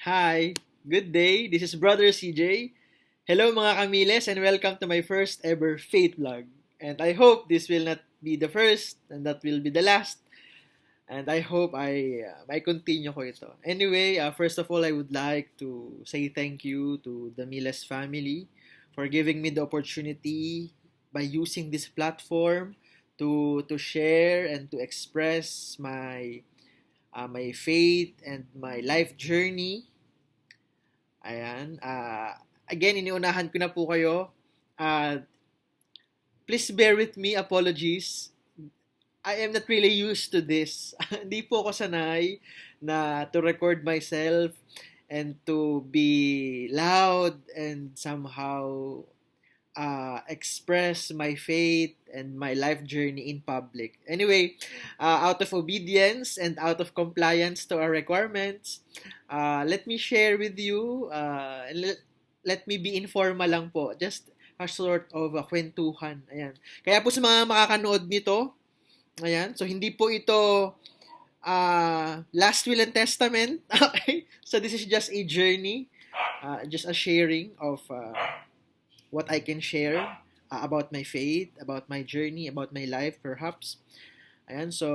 Hi, good day. This is Brother CJ. Hello mga kamiles and welcome to my first ever faith vlog. And I hope this will not be the first and that will be the last. And I hope I continue ko ito. Anyway, first of all, I would like to say thank you to the Miles family for giving me the opportunity by using this platform to share and to express my faith and my life journey. Ayan. Again, iniunahan ko na po kayo. Uh, Please bear with me. Apologies. I am not really used to this. Hindi po ako sanay na to record myself and to be loud and somehow express my faith and my life journey in public. Anyway, out of obedience and out of compliance to our requirements, let me share with you, let me be informal lang po, just a sort of a kwentuhan. Ayan. Kaya po sa mga makakanood nito, ayan, so hindi po ito last will and testament. Okay? So this is just a journey, just a sharing of what I can share about my faith, about my journey, about my life perhaps. Ayan, so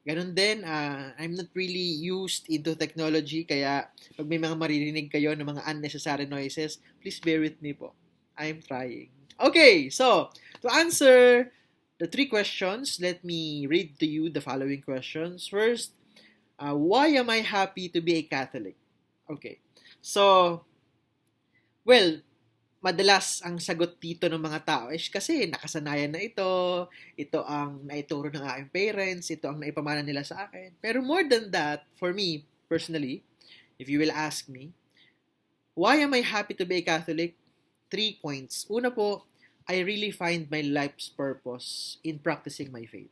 ganun din, I'm not really used into technology kaya pag may mga maririnig kayo ng mga unnecessary noises, please bear with me po. I'm trying. Okay, so to answer the three questions, let me read to you the following questions. First, why am I happy to be a Catholic? Okay, so, well, madalas ang sagot dito ng mga tao is kasi nakasanayan na ito ang naituro ng aking parents, ito ang naipamana nila sa akin. Pero more than that, for me, personally, if you will ask me, why am I happy to be a Catholic? 3 points. Una po, I really find my life's purpose in practicing my faith.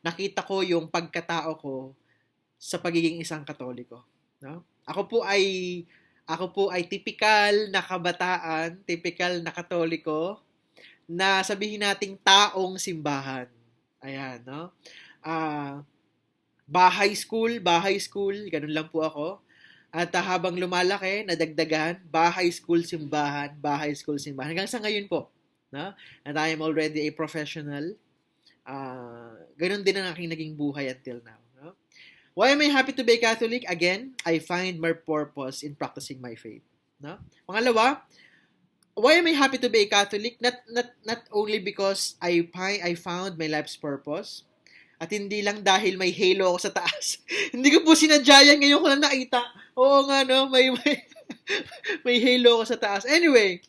Nakita ko yung pagkatao ko sa pagiging isang Katoliko. No? Ako po ay typical na kabataan, typical na Katoliko, na sabihin nating taong simbahan. Ayan, no? Ah, bahay school, ganun lang po ako. At habang lumalaki, nadagdagan, bahay school, simbahan. Hanggang sa ngayon po, no? And I am already a professional. Ganun din ang aking naging buhay until now. No? Why am I happy to be Catholic? Again, I find my purpose in practicing my faith. No? Pangalawa, why am I happy to be a Catholic? Not only because I found my life's purpose, at hindi lang dahil may halo ako sa taas. Hindi ko po sinadya yan, ngayon ko lang nakita. Oo nga, no? May halo ako sa taas. Anyway,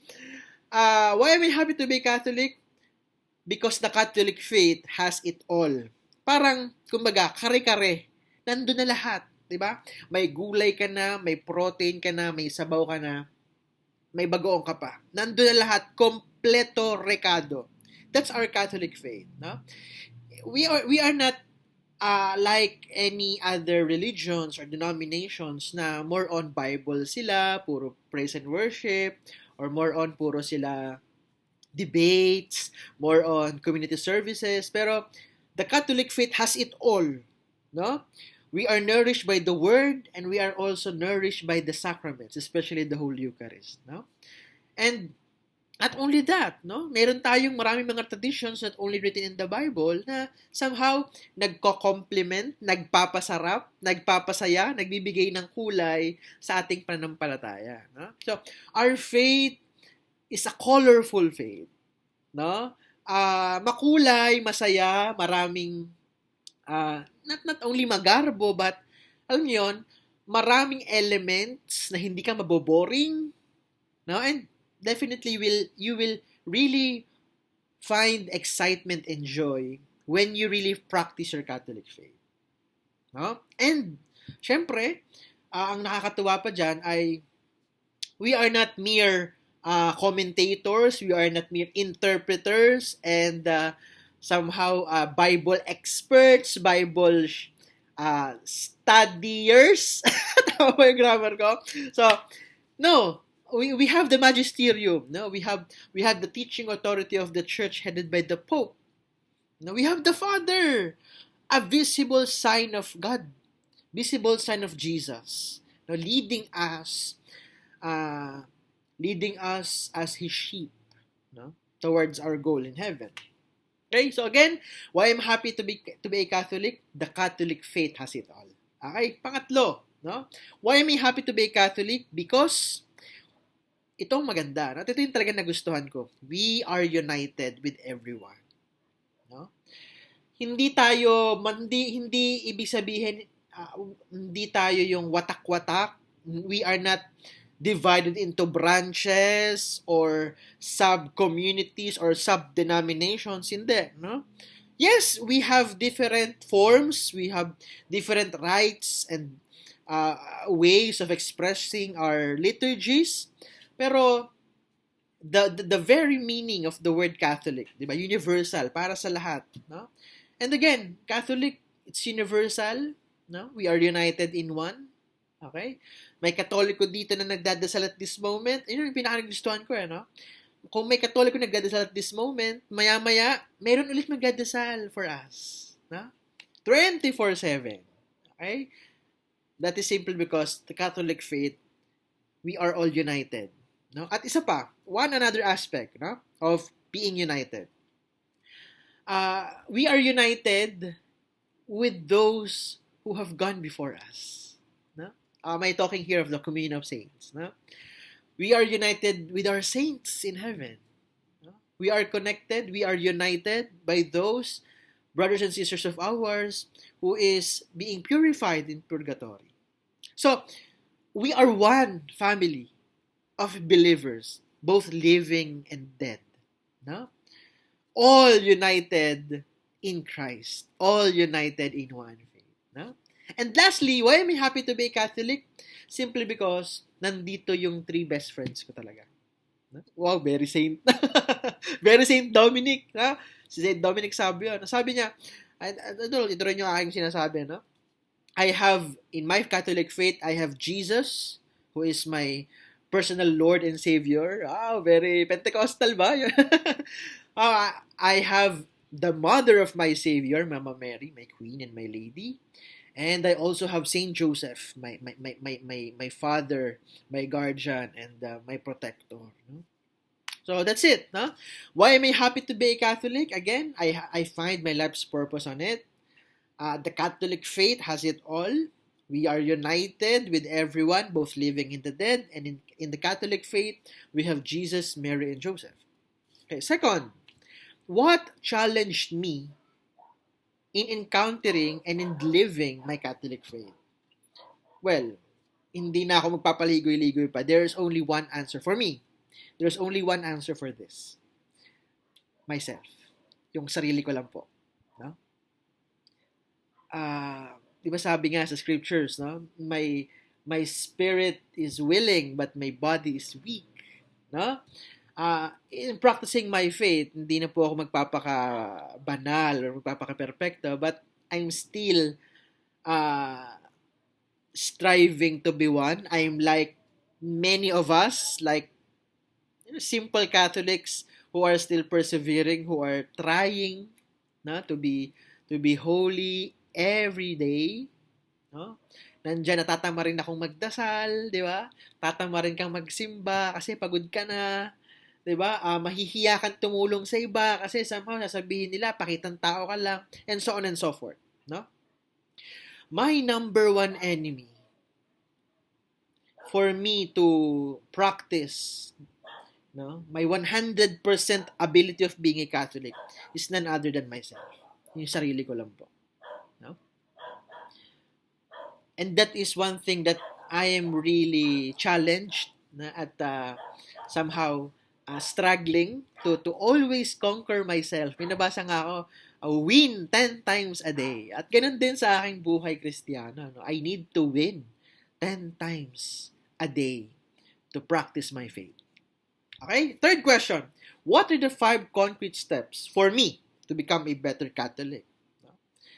why am I happy to be Catholic? Because the Catholic faith has it all. Parang, kumbaga, kare-kare. Nandun na lahat. Diba? May gulay ka na, may protein ka na, may sabaw ka na, may bagoong ka pa. Nandun na lahat. Kompleto rekado. That's our Catholic faith. No? We are not like any other religions or denominations na more on Bible sila, puro praise and worship, or more on puro sila debates, more on community services. Pero the Catholic faith has it all. No? We are nourished by the Word and we are also nourished by the sacraments, especially the Holy Eucharist. No? And not only that, no? Meron tayong maraming mga traditions not only written in the Bible na somehow nagko-complement, nagpapasarap, nagpapasaya, nagbibigay ng kulay sa ating pananampalataya. No? So, our faith is a colorful faith. No? Makulay, masaya, maraming not only magarbo but alam niyo yon, maraming elements na hindi ka maboboring. No? And definitely you will really find excitement and joy when you really practice your Catholic faith. No? And, syempre, ang nakakatuwa pa dyan ay we are not mere commentators, we are not mere interpreters, and somehow Bible experts, Bible studiers. Tama ba yung grammar ko? So, no, we have the magisterium, no? We have the teaching authority of the church headed by the Pope. No, we have the Father, a visible sign of God, visible sign of Jesus. no, leading us as His sheep, no, towards our goal in heaven. Okay, so again, why I'm happy to be a Catholic? The Catholic faith has it all. Okay, pangatlo, no? Why am I happy to be a Catholic? Because itong maganda, no? Ito yung talaga nagustuhan ko. We are united with everyone, no? Hindi ibig sabihin hindi tayo yung watak-watak. We are not divided into branches or sub-communities or sub-denominations. Hindi, no? Yes, we have different forms, we have different rites and ways of expressing our liturgies, pero the very meaning of the word Catholic, di ba? Universal, para sa lahat, no? And again, Catholic, it's universal, no? We are united in one. Okay? May Katoliko dito na nagdadasal at this moment. Yun yung pinaka-nagustuhan ko, no? Kung may Katoliko nagdadasal at this moment, maya-maya, meron ulit magdadasal for us. No? 24/7. Okay? That is simply because the Catholic faith, we are all united. No? At isa pa, another aspect, no, of being united. We are united with those who have gone before us. No? Am I talking here of the communion of saints? No? We are united with our saints in heaven. No? We are connected, we are united by those brothers and sisters of ours who is being purified in purgatory. So, we are one family of believers, both living and dead. No? All united in Christ. All united in one faith. No? And lastly, why am I happy to be a Catholic? Simply because nandito yung 3 best friends ko talaga. No? Wow, very saint. Very Saint Dominic. No? Si Saint Dominic Sabio. Sabi niya, ito rin yung aking sinasabi, no? I have, in my Catholic faith, I have Jesus, who is my personal Lord and Savior. Wow, very Pentecostal ba? I have the mother of my Savior, Mama Mary, my Queen and my Lady. And I also have Saint Joseph, my father, my guardian, and my protector. No? So that's it. No? Why am I happy to be a Catholic? Again, I find my life's purpose on it. The Catholic faith has it all. We are united with everyone, both living and the dead. And in the Catholic faith, we have Jesus, Mary, and Joseph. Okay, second, what challenged me in encountering and in living my Catholic faith? Well, hindi na ako magpapaligoy-ligoy pa. There's only one answer for me. There's only one answer for this. Myself. Yung sarili ko lang po. No? Di ba sabi nga sa scriptures, no? My spirit is willing, but my body is weak. No? In practicing my faith, hindi na po ako magpapaka-banal or magpapaka-perfecto, but I'm still striving to be one. I'm like many of us, like simple Catholics who are still persevering, who are trying to be holy every day. No? Nandiyan natatama rin akong magdasal, di ba? Tatama rin kang magsimba kasi pagod ka na. 'Di ba? Mahihiya kang tumulong sa iba kasi somehow sasabihin nila pakitang tao ka lang, and so on and so forth, no? My number one enemy for me to practice, no, my 100% ability of being a Catholic is none other than myself. Yung sarili ko lang po, no? And that is one thing that I am really challenged at somehow struggling to always conquer myself. Pinabasa nga ako, win 10 times a day. At ganun din sa aking buhay Kristiyano. No? I need to win 10 times a day to practice my faith. Okay? Third question. What are the 5 concrete steps for me to become a better Catholic?